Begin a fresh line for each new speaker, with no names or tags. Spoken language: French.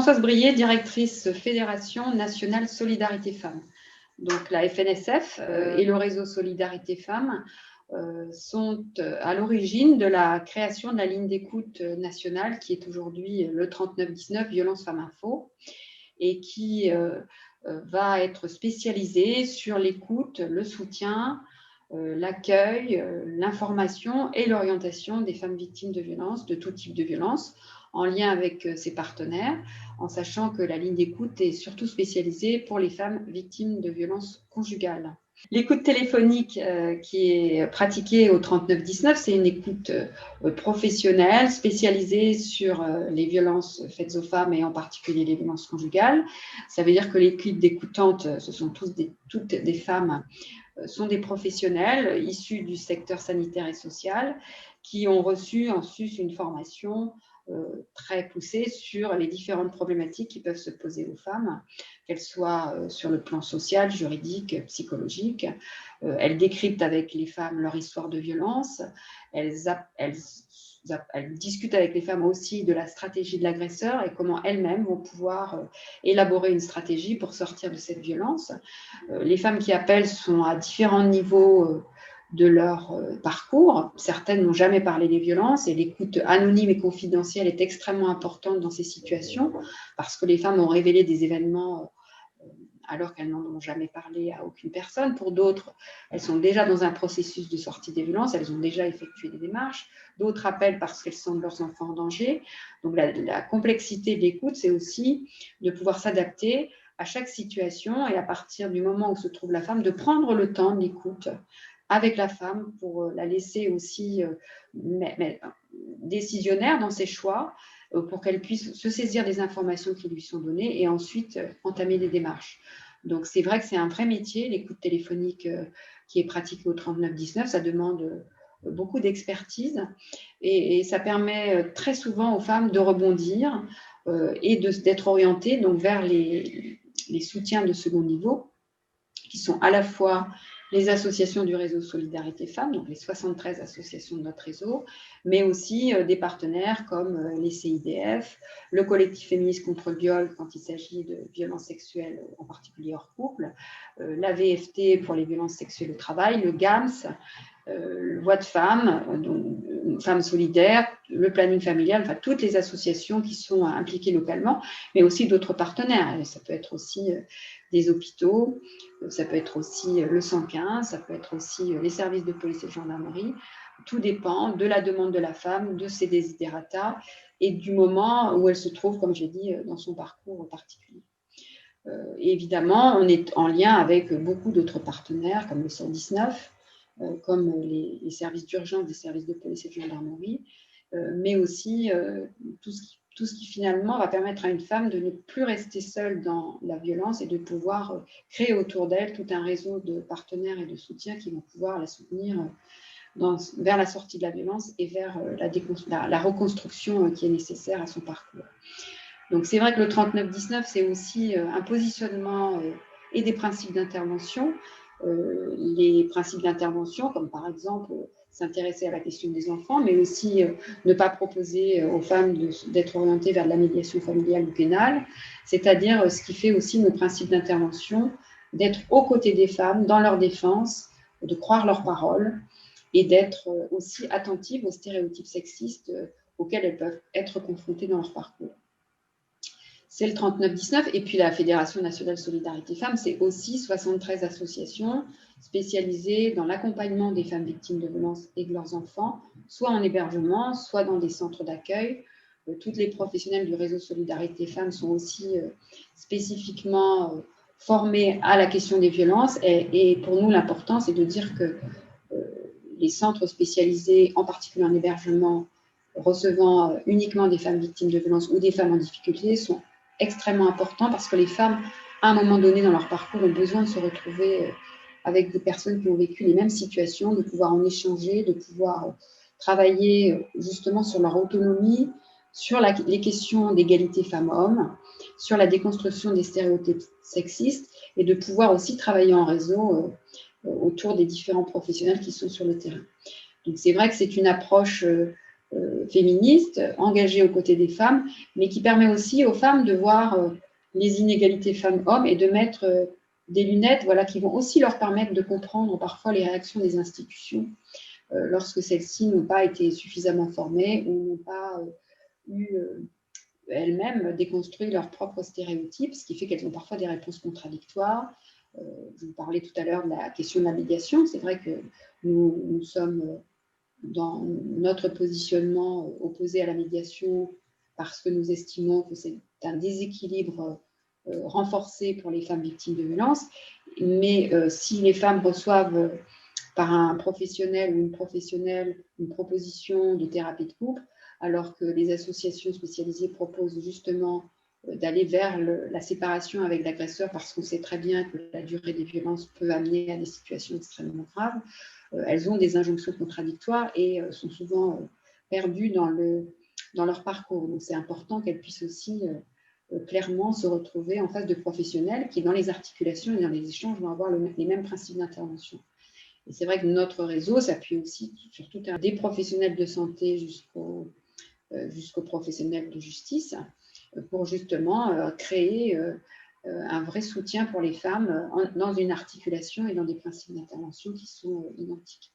Françoise Brier, directrice Fédération nationale Solidarité Femmes. Donc la FNSF et le réseau Solidarité Femmes sont à l'origine de la création de la ligne d'écoute nationale qui est aujourd'hui le 3919 Violence Femmes Info et qui va être spécialisée sur l'écoute, le soutien, l'accueil, l'information et l'orientation des femmes victimes de violences, de tout type de violences, en lien avec ses partenaires, en sachant que la ligne d'écoute est surtout spécialisée pour les femmes victimes de violences conjugales. L'écoute téléphonique qui est pratiquée au 3919, c'est une écoute professionnelle spécialisée sur les violences faites aux femmes et en particulier les violences conjugales. Ça veut dire que l'équipe d'écoutantes, ce sont toutes des femmes, sont des professionnels issus du secteur sanitaire et social qui ont reçu en sus une formation très poussée sur les différentes problématiques qui peuvent se poser aux femmes, qu'elles soient sur le plan social, juridique, psychologique. Elles décryptent avec les femmes leur histoire de violence. Elles discutent avec les femmes aussi de la stratégie de l'agresseur et comment elles-mêmes vont pouvoir élaborer une stratégie pour sortir de cette violence. Les femmes qui appellent sont à différents niveaux de leur parcours. Certaines n'ont jamais parlé des violences et l'écoute anonyme et confidentielle est extrêmement importante dans ces situations parce que les femmes ont révélé des événements alors qu'elles n'en ont jamais parlé à aucune personne. Pour d'autres, elles sont déjà dans un processus de sortie des violences, elles ont déjà effectué des démarches. D'autres appellent parce qu'elles sentent leurs enfants en danger. Donc la complexité de l'écoute, c'est aussi de pouvoir s'adapter à chaque situation et à partir du moment où se trouve la femme, de prendre le temps de l'écoute avec la femme pour la laisser aussi décisionnaire dans ses choix, pour qu'elle puisse se saisir des informations qui lui sont données et ensuite entamer des démarches. Donc c'est vrai que c'est un vrai métier, l'écoute téléphonique qui est pratiquée au 3919, ça demande beaucoup d'expertise et ça permet très souvent aux femmes de rebondir et d'être orientées donc, vers les soutiens de second niveau qui sont à la fois les associations du réseau Solidarité Femmes, donc les 73 associations de notre réseau, mais aussi des partenaires comme les CIDF, le collectif féministe contre le viol quand il s'agit de violences sexuelles, en particulier hors couple, la VFT pour les violences sexuelles au travail, le GAMS, Voix de Femmes, donc Femmes Solidaires, le planning familial, enfin toutes les associations qui sont impliquées localement, mais aussi d'autres partenaires. Ça peut être aussi des hôpitaux, ça peut être aussi le 115, ça peut être aussi les services de police et de gendarmerie. Tout dépend de la demande de la femme, de ses desiderata et du moment où elle se trouve, comme j'ai dit, dans son parcours particulier. Évidemment, on est en lien avec beaucoup d'autres partenaires comme le 119, comme les services d'urgence des services de police et de gendarmerie, mais aussi tout ce qui finalement va permettre à une femme de ne plus rester seule dans la violence et de pouvoir créer autour d'elle tout un réseau de partenaires et de soutien qui vont pouvoir la soutenir vers la sortie de la violence et vers la reconstruction qui est nécessaire à son parcours. Donc c'est vrai que le 3919, c'est aussi un positionnement et des principes d'intervention. Les principes d'intervention, comme par exemple s'intéresser à la question des enfants, mais aussi ne pas proposer aux femmes d'être orientées vers de la médiation familiale ou pénale, c'est-à-dire ce qui fait aussi nos principes d'intervention, d'être aux côtés des femmes, dans leur défense, de croire leurs paroles et d'être aussi attentives aux stéréotypes sexistes auxquels elles peuvent être confrontées dans leur parcours. C'est le 3919, et puis la Fédération nationale Solidarité Femmes, c'est aussi 73 associations spécialisées dans l'accompagnement des femmes victimes de violences et de leurs enfants, soit en hébergement, soit dans des centres d'accueil. Toutes les professionnels du réseau Solidarité Femmes sont aussi spécifiquement formés à la question des violences, et pour nous, l'important, c'est de dire que les centres spécialisés, en particulier en hébergement, recevant uniquement des femmes victimes de violences ou des femmes en difficulté, sont extrêmement important parce que les femmes, à un moment donné dans leur parcours, ont besoin de se retrouver avec des personnes qui ont vécu les mêmes situations, de pouvoir en échanger, de pouvoir travailler justement sur leur autonomie, sur les questions d'égalité femmes-hommes, sur la déconstruction des stéréotypes sexistes et de pouvoir aussi travailler en réseau autour des différents professionnels qui sont sur le terrain. Donc c'est vrai que c'est une approche féministe, engagé aux côtés des femmes, mais qui permet aussi aux femmes de voir les inégalités femmes-hommes et de mettre des lunettes, voilà, qui vont aussi leur permettre de comprendre parfois les réactions des institutions lorsque celles-ci n'ont pas été suffisamment formées ou n'ont pas eu elles-mêmes déconstruit leurs propres stéréotypes, ce qui fait qu'elles ont parfois des réponses contradictoires. Je vous parlais tout à l'heure de la question de la médiation. C'est vrai que nous sommes dans notre positionnement opposé à la médiation parce que nous estimons que c'est un déséquilibre renforcé pour les femmes victimes de violences. Mais si les femmes reçoivent par un professionnel ou une professionnelle une proposition de thérapie de couple, alors que les associations spécialisées proposent justement d'aller vers la séparation avec l'agresseur parce qu'on sait très bien que la durée des violences peut amener à des situations extrêmement graves, elles ont des injonctions contradictoires et sont souvent perdues dans leur parcours. Donc c'est important qu'elles puissent aussi clairement se retrouver en face de professionnels qui, dans les articulations et dans les échanges, vont avoir les mêmes principes d'intervention. Et c'est vrai que notre réseau s'appuie aussi sur tout un des professionnels de santé jusqu'aux professionnels de justice pour justement créer un vrai soutien pour les femmes dans une articulation et dans des principes d'intervention qui sont identiques.